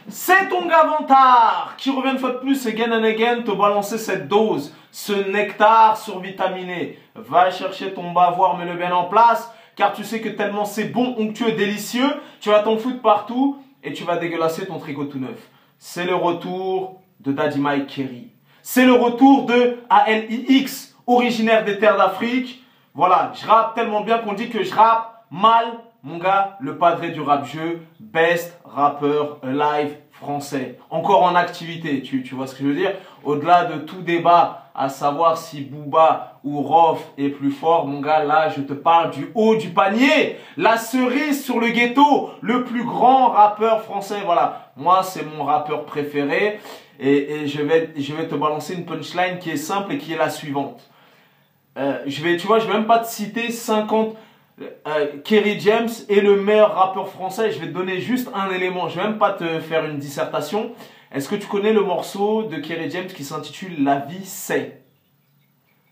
C'est ton gars Vantard qui revient une fois de plus again and again te balancer cette dose, ce nectar survitaminé. Va chercher ton bavoir, mets-le bien en place, car tu sais que tellement c'est bon, onctueux, délicieux, tu vas t'en foutre partout et tu vas dégueulasser ton tricot tout neuf. C'est le retour de Daddy Mike Kerry. C'est le retour de ALIX, originaire des terres d'Afrique. Voilà, je rappe tellement bien qu'on dit que je rappe mal. Mon gars, le padré du rap-jeu, best rappeur live français. Encore en activité, tu vois ce que je veux dire? Au-delà de tout débat, à savoir si Booba ou Rof est plus fort, mon gars, là, je te parle du haut du panier. La cerise sur le ghetto, le plus grand rappeur français. Voilà, moi, c'est mon rappeur préféré. Et je vais te balancer une punchline qui est simple et qui est la suivante. Tu vois, je vais même pas te citer 50... Kerry James est le meilleur rappeur français. Je vais te donner juste un élément. Je vais même pas te faire une dissertation. Est-ce que tu connais le morceau de Kerry James qui s'intitule La vie c'est?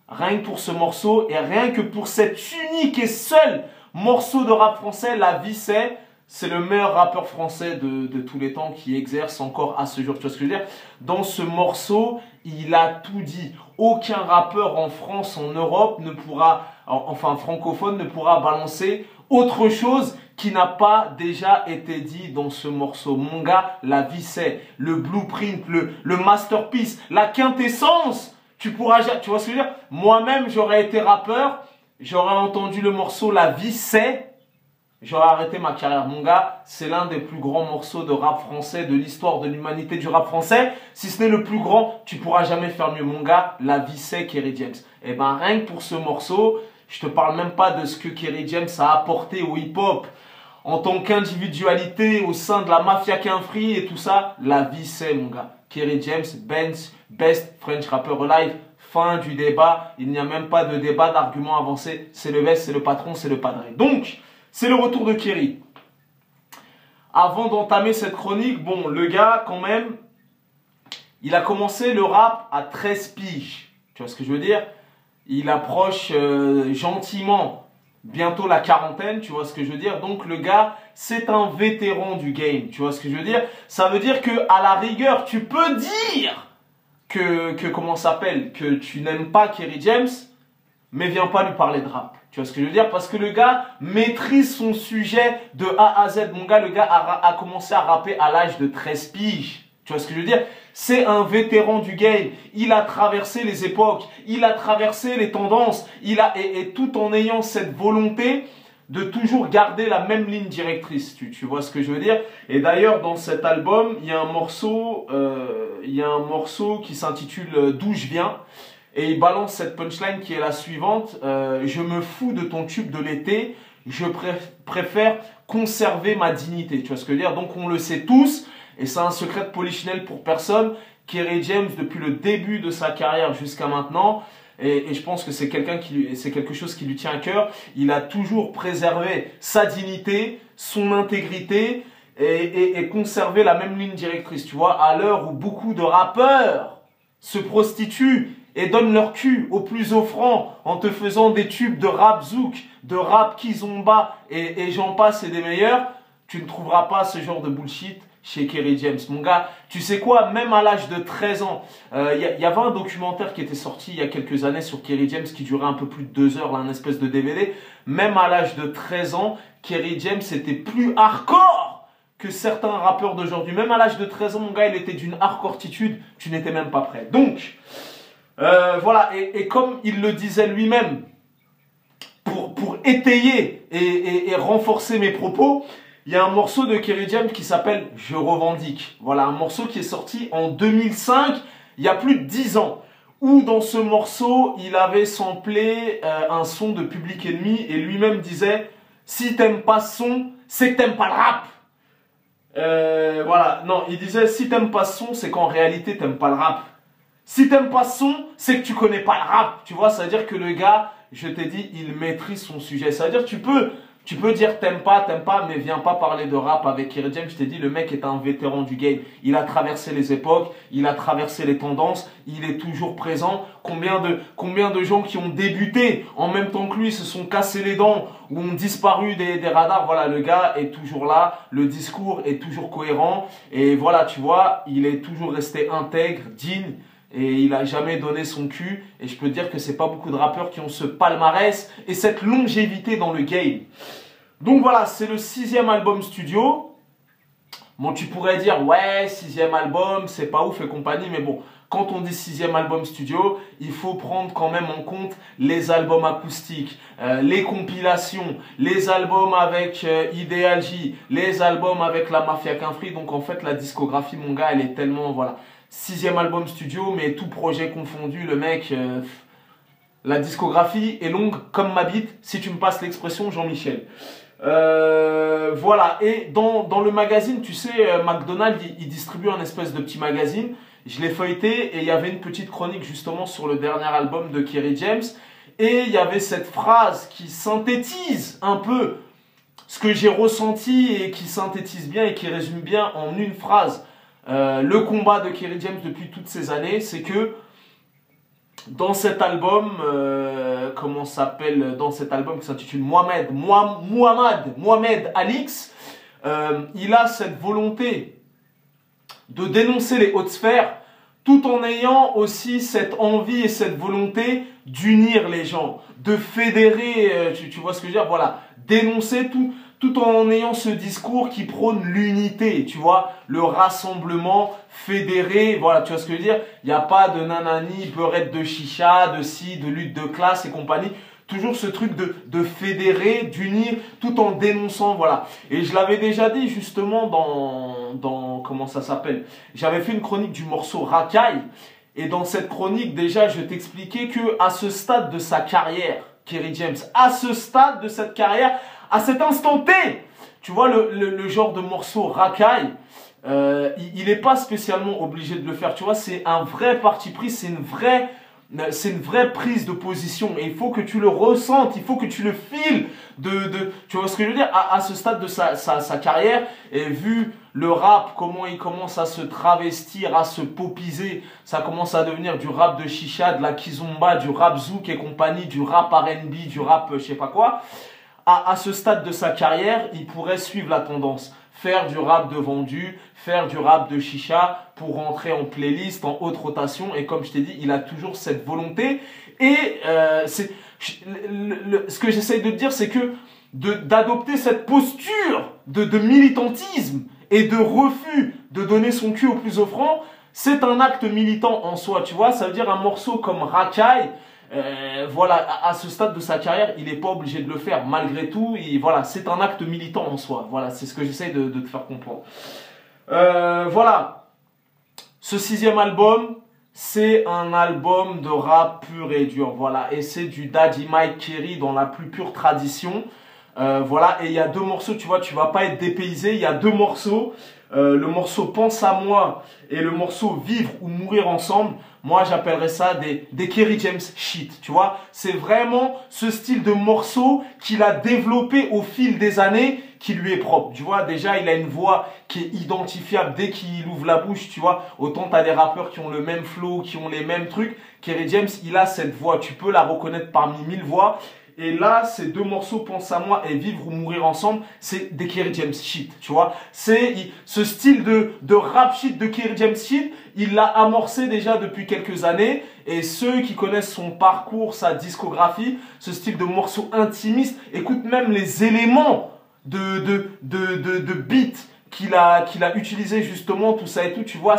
Rien que pour ce morceau et rien que pour cet unique et seul morceau de rap français, La vie c'est le meilleur rappeur français de tous les temps qui exerce encore à ce jour. Tu vois ce que je veux dire? Dans ce morceau, il a tout dit. Aucun rappeur en France, en Europe ne pourra, enfin francophone, ne pourra balancer autre chose qui n'a pas déjà été dit dans ce morceau. Mon gars, la vie c'est le blueprint, le masterpiece, la quintessence. Tu vois ce que je veux dire? Moi-même, j'aurais été rappeur, j'aurais entendu le morceau La vie c'est... J'aurais arrêté ma carrière. Mon gars, c'est l'un des plus grands morceaux de rap français, de l'histoire de l'humanité du rap français. Si ce n'est le plus grand, tu pourras jamais faire mieux. Mon gars, La vie c'est Kerry James. Et ben, rien que pour ce morceau, je te parle même pas de ce que Kerry James a apporté au hip-hop. En tant qu'individualité au sein de la mafia Quinfree et tout ça, La vie c'est, mon gars. Kerry James, best French rapper alive. Fin du débat. Il n'y a même pas de débat, d'argument avancé. C'est le best, c'est le patron, c'est le padré. Donc, c'est le retour de Kerry. Avant d'entamer cette chronique, bon, le gars, quand même, il a commencé le rap à 13 piges. Tu vois ce que je veux dire? Il approche gentiment bientôt la quarantaine, tu vois ce que je veux dire? Donc, le gars, c'est un vétéran du game. Tu vois ce que je veux dire? Ça veut dire que à la rigueur, tu peux dire comment ça s'appelle, que tu n'aimes pas Kerry James, mais viens pas lui parler de rap. Tu vois ce que je veux dire? Parce que le gars maîtrise son sujet de A à Z. Mon gars, le gars a commencé à rapper à l'âge de 13 piges. Tu vois ce que je veux dire? C'est un vétéran du game. Il a traversé les époques. Il a traversé les tendances. Et tout en ayant cette volonté de toujours garder la même ligne directrice. Tu vois ce que je veux dire? Et d'ailleurs, dans cet album, il y a un morceau qui s'intitule D'où je viens. Et il balance cette punchline qui est la suivante. Je me fous de ton tube de l'été. Je préfère conserver ma dignité. Tu vois ce que je veux dire? Donc on le sait tous. Et c'est un secret de polichinelle pour personne. Kerry James, depuis le début de sa carrière jusqu'à maintenant, et je pense que c'est quelque chose qui lui tient à cœur, il a toujours préservé sa dignité, son intégrité et conservé la même ligne directrice. Tu vois, à l'heure où beaucoup de rappeurs se prostituent et donnent leur cul au plus offrant en te faisant des tubes de rap zouk, de rap kizomba et j'en passe et des meilleurs, tu ne trouveras pas ce genre de bullshit chez Kerry James. Mon gars, tu sais quoi, même à l'âge de 13 ans, y avait un documentaire qui était sorti il y a quelques années sur Kerry James qui durait un peu plus de 2 heures, là, un espèce de DVD. Même à l'âge de 13 ans, Kerry James était plus hardcore que certains rappeurs d'aujourd'hui. Même à l'âge de 13 ans, mon gars, il était d'une hardcoretitude, tu n'étais même pas prêt. Donc, voilà, et comme il le disait lui-même, pour étayer et renforcer mes propos, il y a un morceau de Kerry James qui s'appelle Je revendique. Voilà, un morceau qui est sorti en 2005, il y a plus de 10 ans. Où dans ce morceau, il avait samplé un son de Public Enemy et lui-même disait « Si t'aimes pas ce son, c'est que t'aimes pas le rap ». Voilà, non, il disait « Si t'aimes pas ce son, c'est qu'en réalité t'aimes pas le rap ». Si t'aimes pas ce son, c'est que tu connais pas le rap. Tu vois, ça veut dire que le gars, je t'ai dit, il maîtrise son sujet. Ça veut dire que tu peux Tu peux dire t'aimes pas, mais viens pas parler de rap avec Kerry James. Je t'ai dit, le mec est un vétéran du game. Il a traversé les époques, il a traversé les tendances, il est toujours présent. Combien de gens qui ont débuté en même temps que lui se sont cassés les dents ou ont disparu des radars. Voilà, le gars est toujours là, le discours est toujours cohérent. Et voilà, tu vois, il est toujours resté intègre, digne. Et il a jamais donné son cul. Et je peux te dire que c'est pas beaucoup de rappeurs qui ont ce palmarès et cette longévité dans le game. Donc voilà, c'est le 6e album studio. Bon, tu pourrais dire, ouais, 6e album, c'est pas ouf et compagnie. Mais bon, quand on dit 6e album studio, il faut prendre quand même en compte les albums acoustiques, les compilations, les albums avec Ideal J, les albums avec la Mafia Quinfree. Donc en fait, la discographie, mon gars, elle est tellement, voilà. 6e album studio, mais tout projet confondu, le mec, la discographie est longue comme ma bite, si tu me passes l'expression, Jean-Michel. Voilà, et dans le magazine, tu sais, McDonald's, il distribue un espèce de petit magazine. Je l'ai feuilleté et il y avait une petite chronique justement sur le dernier album de Kerry James. Et il y avait cette phrase qui synthétise un peu ce que j'ai ressenti et qui synthétise bien et qui résume bien en une phrase. Le combat de Kerry James depuis toutes ces années, c'est que dans cet album, comment s'appelle, dans cet album qui s'intitule Mohamed Alix, il a cette volonté de dénoncer les hautes sphères tout en ayant aussi cette envie et cette volonté d'unir les gens, de fédérer, tu vois ce que je veux dire, voilà, dénoncer tout en ayant ce discours qui prône l'unité, tu vois, le rassemblement, fédéré, voilà, tu vois ce que je veux dire. Il n'y a pas de nanani, beurette de chicha, de ci, de lutte de classe et compagnie. Toujours ce truc de fédérer, d'unir, tout en dénonçant, voilà. Et je l'avais déjà dit justement dans comment ça s'appelle. J'avais fait une chronique du morceau Racaille. Et dans cette chronique, déjà, je t'expliquais que à ce stade de sa carrière, Kerry James, à ce stade de cette carrière, à cet instant T, tu vois, le genre de morceau Racaille, il n'est pas spécialement obligé de le faire. Tu vois, c'est un vrai parti pris, c'est une vraie prise de position. Et il faut que tu le ressentes, il faut que tu le files. Tu vois ce que je veux dire, à ce stade de sa carrière, et vu le rap, comment il commence à se travestir, à se popiser, ça commence à devenir du rap de chicha, de la kizomba, du rap zouk et compagnie, du rap R&B, du rap je sais pas quoi. À ce stade de sa carrière, il pourrait suivre la tendance. Faire du rap de vendu, faire du rap de chicha pour rentrer en playlist, en haute rotation. Et comme je t'ai dit, il a toujours cette volonté. Et ce que j'essaye de te dire, c'est que d'adopter cette posture de militantisme et de refus de donner son cul au plus offrant, c'est un acte militant en soi. Tu vois, ça veut dire un morceau comme Racaille. Voilà, à ce stade de sa carrière, il n'est pas obligé de le faire. Malgré tout, voilà, c'est un acte militant en soi. Voilà, c'est ce que j'essaye de te faire comprendre. Voilà, ce 6e album, c'est un album de rap pur et dur. Voilà, et c'est du Daddy Mike Kerry dans la plus pure tradition. Voilà, et il y a 2 morceaux, tu vois, tu vas pas être dépaysé. Il y a 2 morceaux. Le morceau Pense à moi et le morceau Vivre ou mourir ensemble. Moi, j'appellerais ça des Kerry James shit, tu vois. C'est vraiment ce style de morceau qu'il a développé au fil des années qui lui est propre. Tu vois, déjà, il a une voix qui est identifiable dès qu'il ouvre la bouche, tu vois. Autant tu as des rappeurs qui ont le même flow, qui ont les mêmes trucs. Kerry James, il a cette voix. Tu peux la reconnaître parmi 1000 voix. Et là, ces 2 morceaux, Pense à moi et Vivre ou mourir ensemble, c'est des Kerry James shit, tu vois. C'est ce style de rap shit de Kerry James shit, il l'a amorcé déjà depuis quelques années. Et ceux qui connaissent son parcours, sa discographie, ce style de morceau intimiste, écoute même les éléments de beat qu'il a utilisé justement, tout ça et tout, tu vois.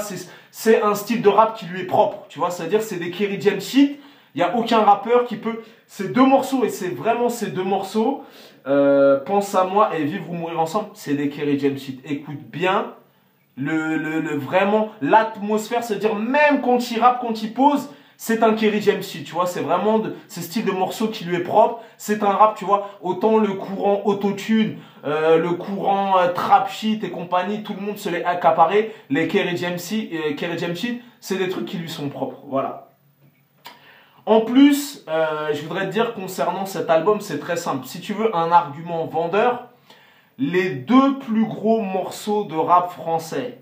C'est un style de rap qui lui est propre, tu vois. C'est-à-dire, c'est des Kerry James shit. Il n'y a aucun rappeur qui peut... Ces 2 morceaux, et c'est vraiment ces 2 morceaux, Pense à moi et Vivre ou mourir ensemble, c'est des Kerry James shit. Écoute bien, vraiment, l'atmosphère, c'est-à-dire même quand il rappe, quand il pose, c'est un Kerry James shit, tu vois. C'est vraiment ce style de morceau qui lui est propre. C'est un rap, tu vois, autant le courant autotune, le courant trap shit et compagnie, tout le monde se l'est accaparé. Les Kerry James shit, c'est des trucs qui lui sont propres, voilà. En plus, je voudrais te dire concernant cet album, c'est très simple. Si tu veux un argument vendeur, les deux plus gros morceaux de rap français,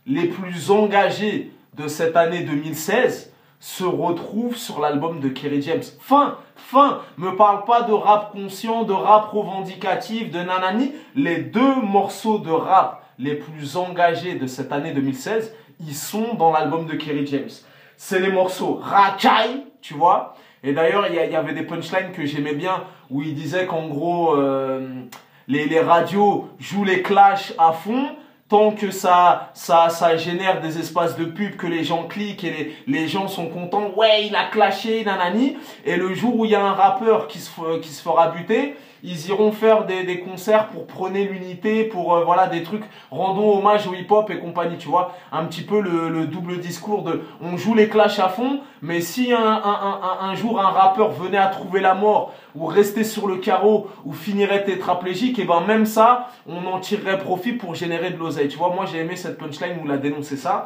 les plus engagés de cette année 2016, se retrouvent sur l'album de Kerry James. Me parle pas de rap conscient, de rap revendicatif, de nanani. Les deux morceaux de rap les plus engagés de cette année 2016, ils sont dans l'album de Kerry James. C'est les morceaux Racaille, tu vois. Et d'ailleurs, il y avait des punchlines que j'aimais bien, où il disait qu'en gros, les radios jouent les clashs à fond, tant que ça génère des espaces de pub, que les gens cliquent et les gens sont contents. Ouais, il a clashé, nanani. Et le jour où il y a un rappeur qui se fera buter, ils iront faire des concerts pour prôner l'unité, pour voilà, des trucs, rendons hommage au hip-hop et compagnie, tu vois. Un petit peu le double discours de on joue les clashs à fond, mais si un jour un rappeur venait à trouver la mort, ou rester sur le carreau, ou finirait tétraplégique, et ben même ça, on en tirerait profit pour générer de l'oseille. Tu vois, moi j'ai aimé cette punchline où il a dénoncé ça.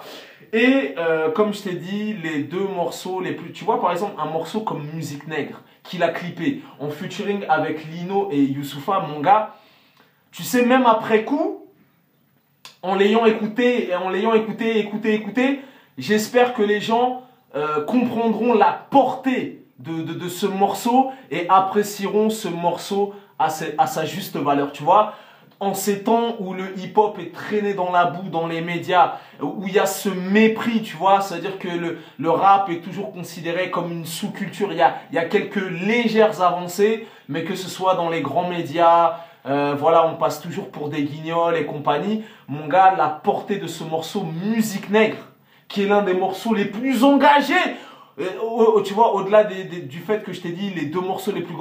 Et comme je t'ai dit, les deux morceaux les plus... Tu vois par exemple un morceau comme Musique Nègre, qu'il a clippé en featuring avec Lino et Youssoupha, mon gars, tu sais, même après coup, en l'ayant écouté, j'espère que les gens comprendront la portée de ce morceau et apprécieront ce morceau à sa juste valeur, tu vois. En ces temps où le hip-hop est traîné dans la boue, dans les médias, où il y a ce mépris, tu vois, c'est-à-dire que le rap est toujours considéré comme une sous-culture. Il y a quelques légères avancées, mais que ce soit dans les grands médias, voilà, on passe toujours pour des guignols et compagnie. Mon gars, la portée de ce morceau Musique Nègre, qui est l'un des morceaux les plus engagés, tu vois, au-delà du fait que je t'ai dit les deux morceaux les plus...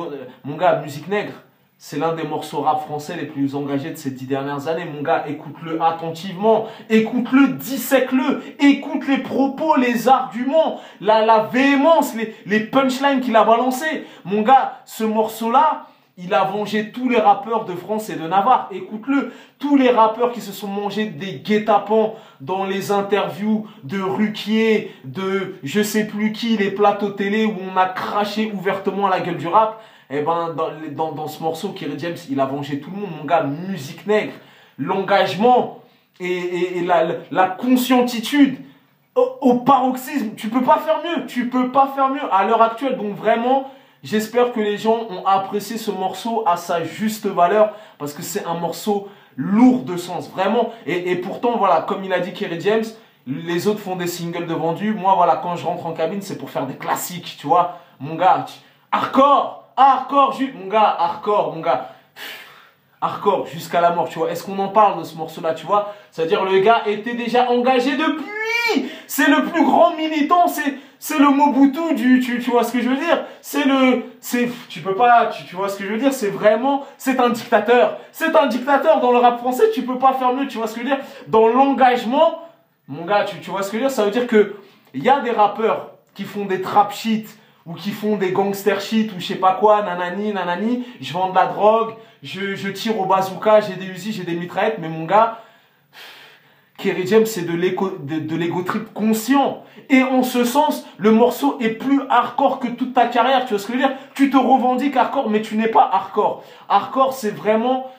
Mon gars, Musique Nègre, c'est l'un des morceaux rap français les plus engagés de ces 10 dernières années. Mon gars, écoute-le attentivement, écoute-le, dissèque-le, écoute les propos, les arguments, la véhémence, les punchlines qu'il a balancés. Mon gars, ce morceau-là, il a vengé tous les rappeurs de France et de Navarre. Écoute-le, tous les rappeurs qui se sont mangés des guet-apens dans les interviews de Ruquier, de je sais plus qui, les plateaux télé où on a craché ouvertement à la gueule du rap. Eh ben, dans ce morceau, Kerry James, il a vengé tout le monde, mon gars. Musique Nègre, l'engagement et la conscientitude au paroxysme. Tu peux pas faire mieux, tu peux pas faire mieux à l'heure actuelle. Donc vraiment, j'espère que les gens ont apprécié ce morceau à sa juste valeur, parce que c'est un morceau lourd de sens, vraiment. Et pourtant, voilà, comme il a dit Kerry James, les autres font des singles de vendus. Moi, voilà, quand je rentre en cabine, c'est pour faire des classiques, tu vois. Mon gars, hardcore, mon gars, hardcore jusqu'à la mort, tu vois. Est-ce qu'on en parle de ce morceau-là, tu vois? C'est-à-dire le gars était déjà engagé depuis. C'est le plus grand militant, c'est le Mobutu tu vois ce que je veux dire? Tu peux pas, tu vois ce que je veux dire? C'est vraiment, c'est un dictateur. C'est un dictateur dans le rap français, tu peux pas faire mieux, tu vois ce que je veux dire? Dans l'engagement, mon gars, tu vois ce que je veux dire? Ça veut dire que il y a des rappeurs qui font des trap shit, ou qui font des gangster shit, ou je sais pas quoi, nanani, je vends de la drogue, je tire au bazooka, j'ai des Uzi, j'ai des mitraillettes, mais mon gars, Kerry James, c'est de l'ego trip conscient. Et en ce sens, le morceau est plus hardcore que toute ta carrière, tu vois ce que je veux dire? Tu te revendiques hardcore, mais tu n'es pas hardcore. Hardcore, c'est vraiment,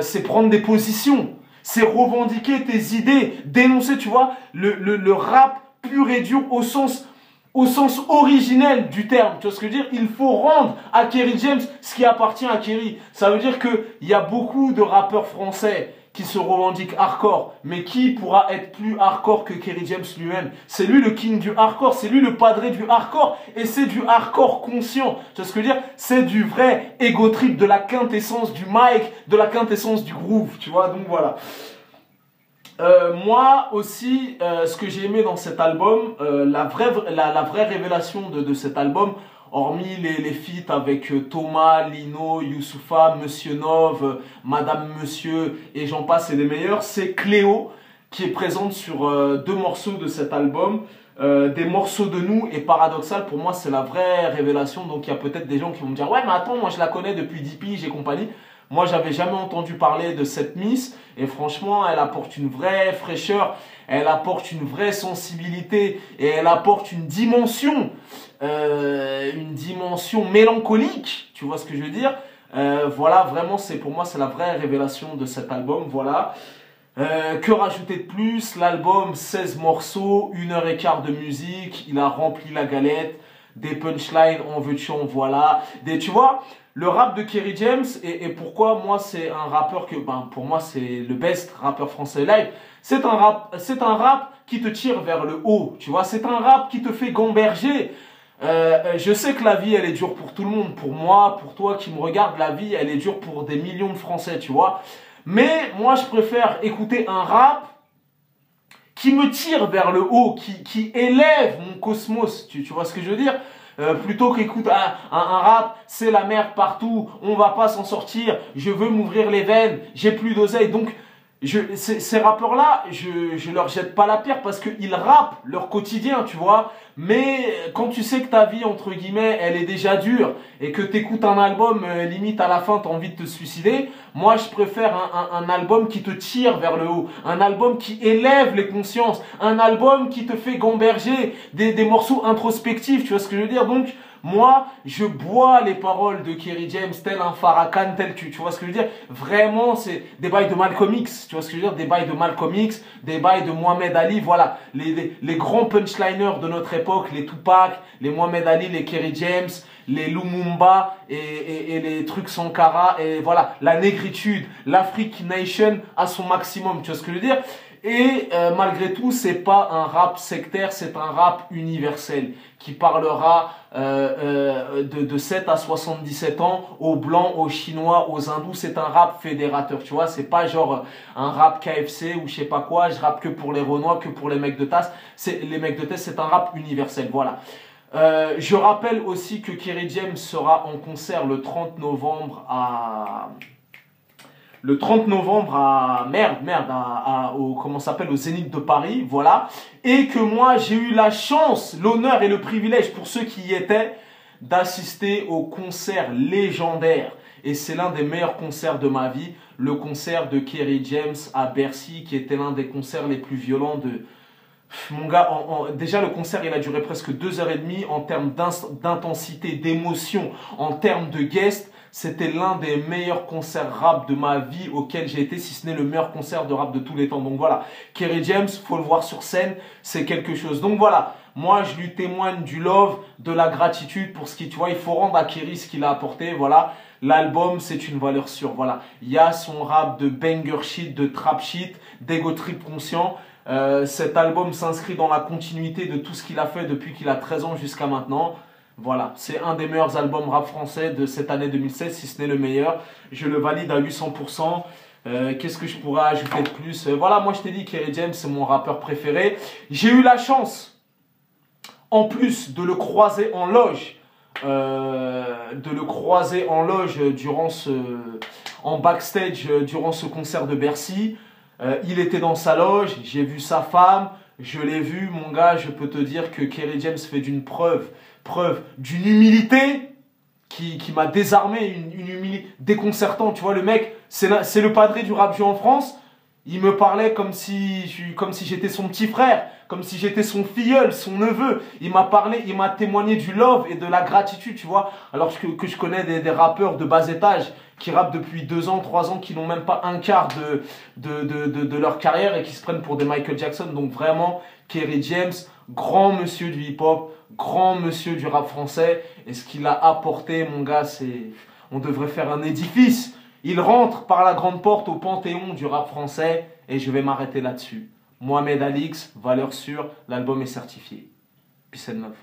c'est prendre des positions, c'est revendiquer tes idées, dénoncer, tu vois, le rap pur et dur au sens originel du terme, tu vois ce que je veux dire? Il faut rendre à Kerry James ce qui appartient à Kerry. Ça veut dire qu'il y a beaucoup de rappeurs français qui se revendiquent hardcore, mais qui pourra être plus hardcore que Kerry James lui-même? C'est lui le king du hardcore, c'est lui le padré du hardcore, et c'est du hardcore conscient. Tu vois ce que je veux dire? C'est du vrai ego trip, de la quintessence du mic, de la quintessence du groove, tu vois? Donc voilà. Moi aussi, ce que j'ai aimé dans cet album, la vraie révélation de cet album, hormis les feats avec Thomas, Lino, Youssoupha, Monsieur Nov, Madame Monsieur et j'en passe et des meilleurs, c'est Cléo qui est présente sur deux morceaux de cet album, des morceaux de nous, et Paradoxal, pour moi c'est la vraie révélation. Donc il y a peut-être des gens qui vont me dire ouais mais attends, moi je la connais depuis 10 piges et compagnie. Moi, j'avais jamais entendu parler de cette Miss. Et franchement, elle apporte une vraie fraîcheur. Elle apporte une vraie sensibilité. Et elle apporte une dimension mélancolique. Tu vois ce que je veux dire? Voilà, vraiment, pour moi, c'est la vraie révélation de cet album. Voilà. Que rajouter de plus? L'album, 16 morceaux, 1h15 de musique. Il a rempli la galette. Des punchlines, en veux-tu, en voilà. Tu vois, le rap de Kerry James, et pourquoi moi c'est un rappeur que, pour moi c'est le best rappeur français live, c'est un rap qui te tire vers le haut, tu vois, c'est un rap qui te fait gamberger. Je sais que la vie elle est dure pour tout le monde, pour moi, pour toi qui me regarde, la vie elle est dure pour des millions de Français, tu vois. Mais moi je préfère écouter un rap qui me tire vers le haut, qui élève mon cosmos, tu vois ce que je veux dire? Plutôt qu'écoute un rap, c'est la merde partout, on va pas s'en sortir, je veux m'ouvrir les veines, j'ai plus d'oseille. Donc, ces rappeurs-là, je leur jette pas la pierre parce qu'ils rappent leur quotidien, tu vois. Mais quand tu sais que ta vie, entre guillemets, elle est déjà dure et que t'écoutes un album, limite à la fin, t'as envie de te suicider, moi, je préfère un album qui te tire vers le haut, un album qui élève les consciences, un album qui te fait gamberger, des morceaux introspectifs, tu vois ce que je veux dire? Donc, moi, je bois les paroles de Kerry James, tel un Farrakhan, tel tu vois ce que je veux dire? Vraiment, c'est des bails de Malcolm X, tu vois ce que je veux dire? Des bails de Malcolm X, des bails de Mohamed Ali, voilà. Les grands punchliners de notre époque, les Tupac, les Mohamed Ali, les Kerry James, les Lumumba et les trucs Sankara, et voilà, la négritude, l'Afrique Nation à son maximum, tu vois ce que je veux dire? Et malgré tout, c'est pas un rap sectaire, c'est un rap universel qui parlera de 7 à 77 ans aux Blancs, aux Chinois, aux Hindous. C'est un rap fédérateur, tu vois. C'est pas genre un rap KFC ou je sais pas quoi. Je rappe que pour les Renois, que pour les mecs de tasse. Les mecs de tasse, c'est un rap universel, voilà. Je rappelle aussi que Kerry James sera en concert le 30 novembre comment ça s'appelle, au Zénith de Paris, voilà. Et que moi, j'ai eu la chance, l'honneur et le privilège pour ceux qui y étaient, d'assister au concert légendaire. Et c'est l'un des meilleurs concerts de ma vie, le concert de Kerry James à Bercy, qui était l'un des concerts les plus violents de... Mon gars, déjà le concert il a duré presque 2h30 en termes d'intensité, d'émotion, en termes de guests. C'était l'un des meilleurs concerts rap de ma vie auquel j'ai été, si ce n'est le meilleur concert de rap de tous les temps. Donc voilà, Kerry James, faut le voir sur scène, c'est quelque chose. Donc voilà, moi je lui témoigne du love, de la gratitude pour ce qu'il, tu vois, il faut rendre à Kerry ce qu'il a apporté, voilà. L'album, c'est une valeur sûre, voilà. Il y a son rap de banger shit, de trap shit, d'ego trip conscient. Cet album s'inscrit dans la continuité de tout ce qu'il a fait depuis qu'il a 13 ans jusqu'à maintenant. Voilà, c'est un des meilleurs albums rap français de cette année 2016, si ce n'est le meilleur. Je le valide à 800%. Qu'est-ce que je pourrais ajouter de plus? Voilà, moi je t'ai dit, Kerry James, c'est mon rappeur préféré. J'ai eu la chance, en plus de le croiser en loge, en backstage durant ce concert de Bercy. Il était dans sa loge, j'ai vu sa femme, je l'ai vu, mon gars, je peux te dire que Kerry James fait d'une preuve d'une humilité qui m'a désarmé, une humilité déconcertante. Tu vois, le mec, c'est le padré du rap en France. Il me parlait comme si j'étais son petit frère, comme si j'étais son filleul, son neveu. Il m'a parlé, il m'a témoigné du love et de la gratitude, tu vois. Alors que je connais des rappeurs de bas étage qui rappent depuis 2 ans, 3 ans, qui n'ont même pas un quart de leur carrière et qui se prennent pour des Michael Jackson. Donc vraiment, Kerry James, grand monsieur du hip-hop, grand monsieur du rap français. Et ce qu'il a apporté, mon gars, on devrait faire un édifice. Il rentre par la grande porte au panthéon du rap français et je vais m'arrêter là-dessus. Mohamed Alix, valeur sûre, l'album est certifié. Peace and love.